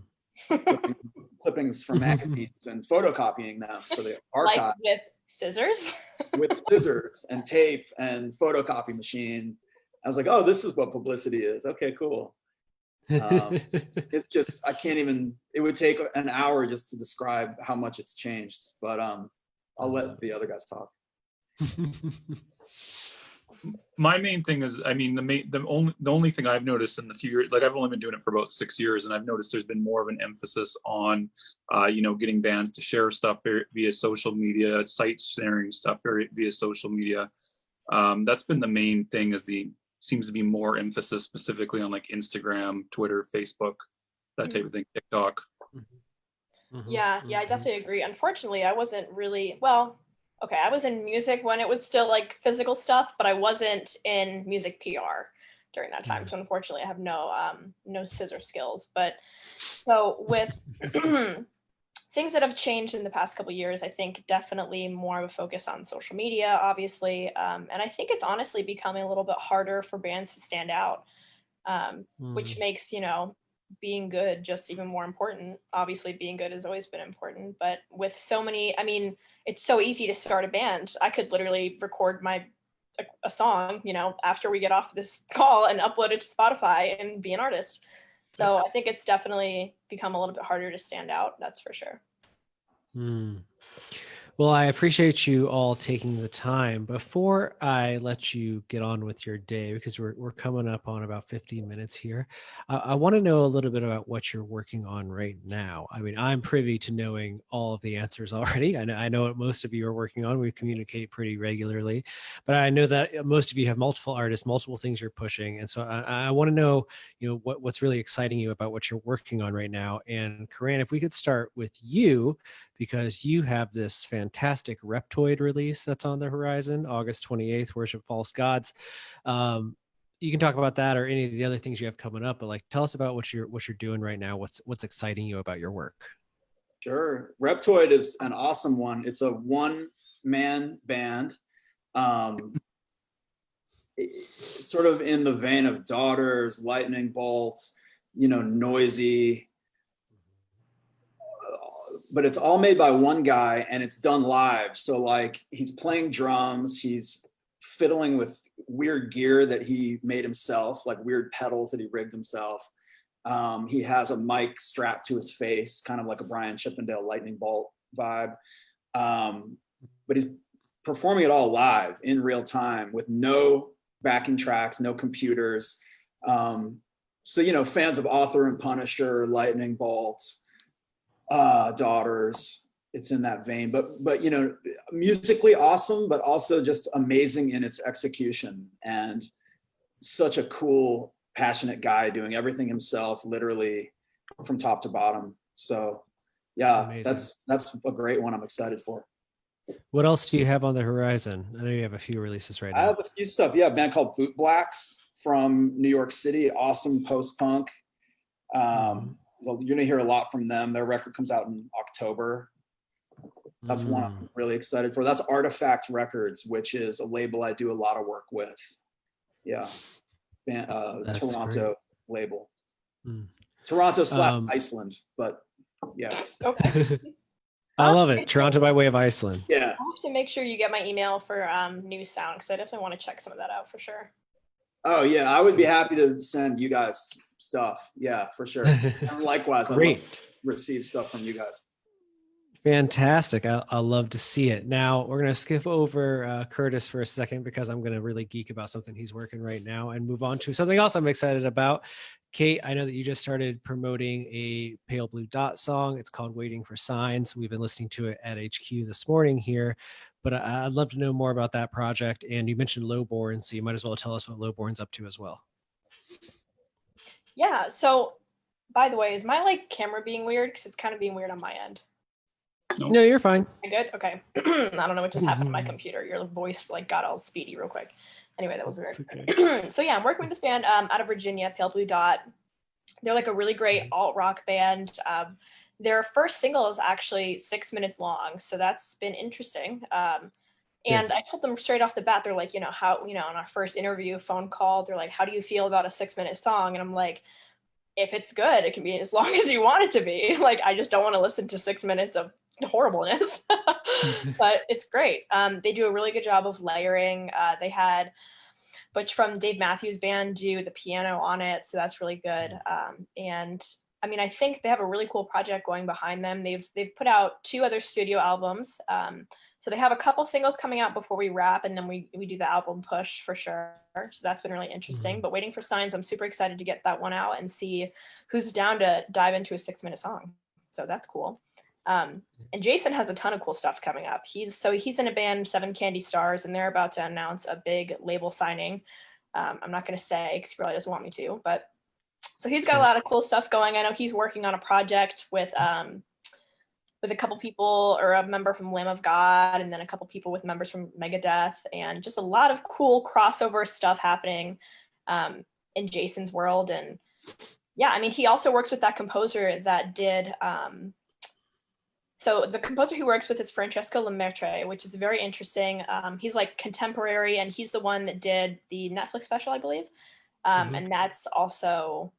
Speaker 3: from magazines and photocopying them for the archive.
Speaker 2: Like with scissors?
Speaker 3: With scissors and tape and photocopy machine. I was like, oh, this is what publicity is. Okay, cool. It's just, I can't even, it would take an hour just to describe how much it's changed, but I'll let the other guys talk.
Speaker 4: My main thing is, I mean, the only thing I've noticed in the few years, like I've only been doing it for about 6 years, and I've noticed there's been more of an emphasis on, getting bands to share stuff via social media, sites sharing stuff via social media. That's been the main thing. Seems to be more emphasis specifically on like Instagram, Twitter, Facebook, that type of thing, TikTok.
Speaker 2: Yeah, I definitely agree. Unfortunately, I wasn't really, well, okay, I was in music when it was still like physical stuff, but I wasn't in music PR during that time. So unfortunately, I have no scissor skills. But so with things that have changed in the past couple of years, I think definitely more of a focus on social media, obviously. And I think it's honestly becoming a little bit harder for bands to stand out, which makes, being good just even more important. Obviously, being good has always been important, but with so many, I mean, it's so easy to start a band. I could literally record a song, after we get off this call and upload it to Spotify and be an artist. So I think it's definitely become a little bit harder to stand out. That's for sure.
Speaker 1: Well, I appreciate you all taking the time. Before I let you get on with your day, because we're coming up on about 15 minutes here, I want to know a little bit about what you're working on right now. I mean, I'm privy to knowing all of the answers already. I know what most of you are working on. We communicate pretty regularly, but I know that most of you have multiple artists, multiple things you're pushing. And so I want to know, what's really exciting you about what you're working on right now. And Curran, if we could start with you, because you have this fantastic Reptoid release that's on the horizon, August 28th, Worship False Gods. You can talk about that or any of the other things you have coming up, but tell us about what you're doing right now. What's exciting you about your work?
Speaker 3: Sure. Reptoid is an awesome one. It's a one-man band. Sort of in the vein of Daughters, Lightning Bolts, noisy, but it's all made by one guy and it's done live. So he's playing drums, he's fiddling with weird gear that he made himself, like weird pedals that he rigged himself. He has a mic strapped to his face, kind of like a Brian Chippendale Lightning Bolt vibe. But he's performing it all live in real time with no backing tracks, no computers. So, fans of Author and Punisher, Lightning Bolt, Daughters, it's in that vein, but musically awesome, but also just amazing in its execution, and such a cool, passionate guy doing everything himself, literally from top to bottom. So yeah, amazing. That's a great one. I'm excited for.
Speaker 1: What else do you have on the horizon? I know you have a few releases right now.
Speaker 3: I have a few stuff. Yeah, a band called Boot Blacks from New York City, awesome post-punk. So you're gonna hear a lot from them. Their record comes out in October. That's one I'm really excited for. That's Artifact Records, which is a label I do a lot of work with. Yeah, Toronto great. Label. Toronto / Iceland, but yeah.
Speaker 2: Okay.
Speaker 1: I love it. Toronto by way of Iceland.
Speaker 3: Yeah.
Speaker 2: I'll have to make sure you get my email for new sound, because I definitely want to check some of that out for sure.
Speaker 3: Oh yeah, I would be happy to send you guys stuff. Yeah, for sure. And likewise, I'd love to receive stuff from you guys.
Speaker 1: Fantastic. I'll love to see it. Now we're going to skip over Curtis for a second, because I'm going to really geek about something he's working right now and move on to something else I'm excited about. Cait, I know that you just started promoting a Pale Blue Dot song. It's called Waiting for Signs. We've been listening to it at HQ this morning here, but I'd love to know more about that project. And you mentioned Lowborn, so you might as well tell us what Lowborn's up to as well.
Speaker 2: Yeah, so by the way, is my camera being weird? Because it's kind of being weird on my end.
Speaker 1: No, you're fine.
Speaker 2: I'm good? Okay. I don't know what just happened to my computer. Your voice got all speedy real quick. Anyway, that was weird. Okay. So yeah, I'm working with this band out of Virginia, Pale Blue Dot. They're a really great alt-rock band. Their first single is actually 6 minutes long, so that's been interesting. And I told them straight off the bat, they're like, how, on our first interview phone call, they're like, how do you feel about a 6 minute song? And I'm like, if it's good, it can be as long as you want it to be. I just don't want to listen to 6 minutes of horribleness, but it's great. They do a really good job of layering. They had Butch from Dave Matthews Band do the piano on it, so that's really good. And I mean, I think they have a really cool project going behind them. They've put out 2 other studio albums. So So they have a couple singles coming out before we wrap, and then we do the album push for sure. So that's been really interesting. But waiting for signs, I'm super excited to get that one out and see who's down to dive into a 6-minute song. So that's cool. And Jason has a ton of cool stuff coming up. He's in a band, Seven Candy Stars, and they're about to announce a big label signing. I'm not going to say because he really doesn't want me to, but so he's got a lot of cool stuff going. I know he's working on a project with a couple people, or a member from Lamb of God, and then a couple people with members from Megadeth, and just a lot of cool crossover stuff happening in Jason's world. And yeah, I mean, he also works with that composer that did, so the composer he works with is Francesco Lemaitre, which is very interesting. He's like contemporary, and he's the one that did the Netflix special, I believe. And that's also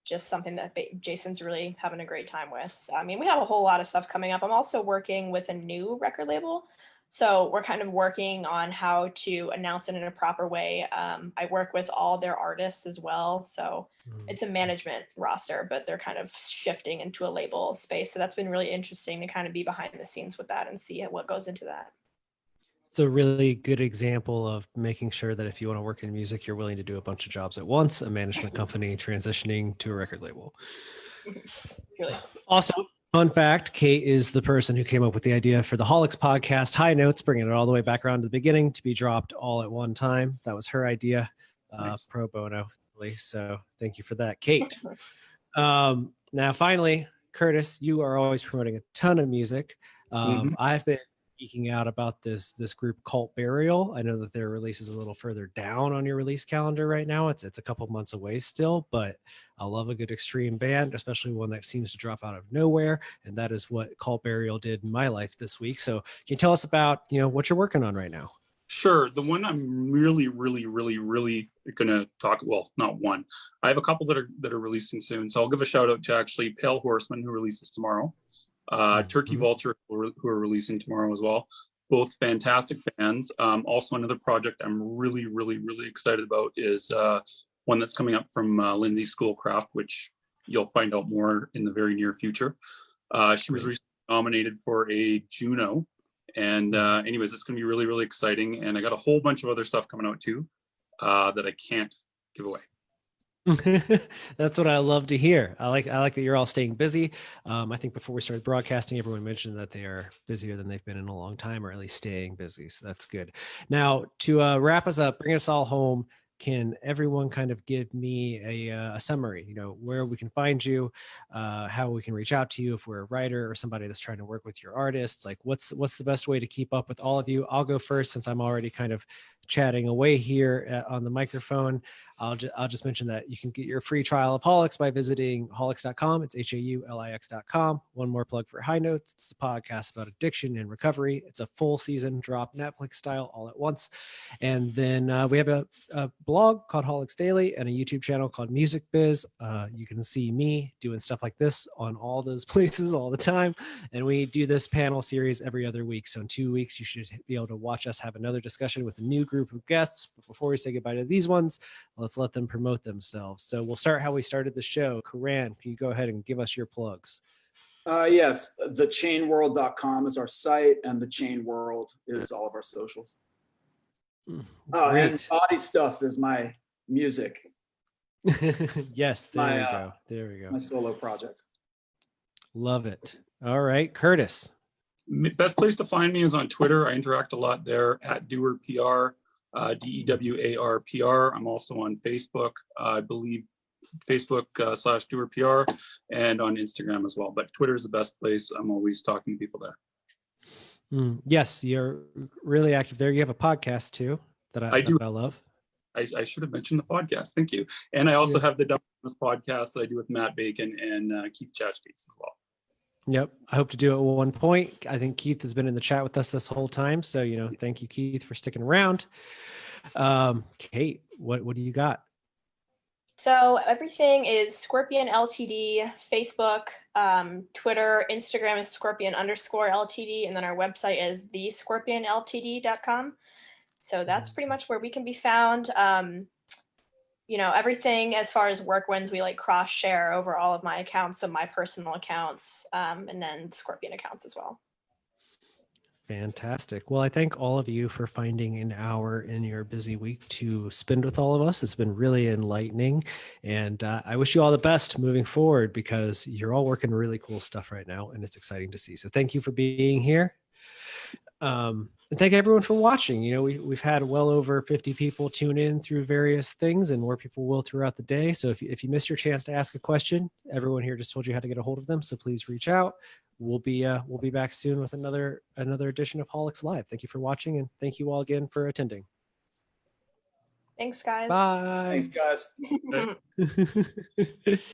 Speaker 2: just something that Jason's really having a great time with. So, I mean, we have a whole lot of stuff coming up. I'm also working with a new record label. So we're kind of working on how to announce it in a proper way. I work with all their artists as well. So it's a management roster, but they're kind of shifting into a label space. So that's been really interesting to kind of be behind the scenes with that and see what goes into that.
Speaker 1: It's a really good example of making sure that if you want to work in music, you're willing to do a bunch of jobs at once, a management company transitioning to a record label.
Speaker 2: Really.
Speaker 1: Also, fun fact, Cait is the person who came up with the idea for the Haulix podcast, High Notes, bringing it all the way back around to the beginning to be dropped all at one time. That was her idea, nice. Pro bono. So thank you for that, Cait. Now, finally, Curtis, you are always promoting a ton of music. I've been geeking out about this group Cult Burial. I know that their release is a little further down on your release calendar right now. It's a couple months away still, but I love a good extreme band, especially one that seems to drop out of nowhere. And that is what Cult Burial did in my life this week. So can you tell us about, what you're working on right now?
Speaker 4: Sure. The one I'm really gonna talk, well, not one. I have a couple that are releasing soon. So I'll give a shout out to actually Pale Horseman, who releases tomorrow. Turkey Vulture, who are releasing tomorrow as well. Both fantastic bands. Also, another project I'm really excited about is one that's coming up from Lindsay Schoolcraft, which you'll find out more in the very near future. She was recently nominated for a Juno, and anyways, it's going to be really exciting. And I got a whole bunch of other stuff coming out too that I can't give away.
Speaker 1: That's what I love to hear. I like that you're all staying busy. I think before we started broadcasting, everyone mentioned that they are busier than they've been in a long time, or at least staying busy. So that's good. Now, to wrap us up, bring us all home, can everyone kind of give me a summary, where we can find you, how we can reach out to you if we're a writer or somebody that's trying to work with your artists? Like what's the best way to keep up with all of you? I'll go first since I'm already kind of chatting away here on the microphone. I'll just mention that you can get your free trial of Haulix by visiting haulix.com. It's HAULIX.com. One more plug for High Notes. It's a podcast about addiction and recovery. It's a full season drop, Netflix style, all at once. And then we have a blog called Haulix Daily and a YouTube channel called Music Biz. You can see me doing stuff like this on all those places all the time. And we do this panel series every other week. So in 2 weeks, you should be able to watch us have another discussion with a new group of guests. But before we say goodbye to these ones, let's let them promote themselves. So we'll start how we started the show. Curran, can you go ahead and give us your plugs?
Speaker 3: Yeah, it's thechainworld.com is our site, and the Chain World is all of our socials. And Body Stuff is my music.
Speaker 1: Yes, there we go.
Speaker 3: My solo project.
Speaker 1: Love it. All right, Curtis.
Speaker 4: Best place to find me is on Twitter. I interact a lot there at Dewar PR. Dewar PR. I'm also on Facebook, I believe Facebook /Dewar PR, and on Instagram as well. But Twitter is the best place. I'm always talking to people there.
Speaker 1: Yes, you're really active there. You have a podcast too that I love.
Speaker 4: I should have mentioned the podcast. Thank you. And I also have the Dumbness podcast that I do with Matt Bacon and Keith Chachkes as well.
Speaker 1: Yep. I hope to do it at one point. I think Keith has been in the chat with us this whole time. So, thank you, Keith, for sticking around. Cait, what do you got?
Speaker 2: So everything is Scorpion LTD, Facebook, Twitter, Instagram is Scorpion_LTD, and then our website is thescorpionltd.com. So that's pretty much where we can be found. Everything as far as work wins, we cross share over all of my accounts, so my personal accounts, and then Scorpion accounts as well.
Speaker 1: Fantastic. Well, I thank all of you for finding an hour in your busy week to spend with all of us. It's been really enlightening. And I wish you all the best moving forward because you're all working really cool stuff right now. And it's exciting to see. So thank you for being here. And thank everyone for watching. You know, we've had well over 50 people tune in through various things and more people will throughout the day. So if you missed your chance to ask a question, everyone here just told you how to get a hold of them. So please reach out. We'll be back soon with another edition of Haulix Live. Thank you for watching and thank you all again for attending.
Speaker 2: Thanks, guys.
Speaker 1: Bye.
Speaker 3: Thanks, guys.
Speaker 4: Okay.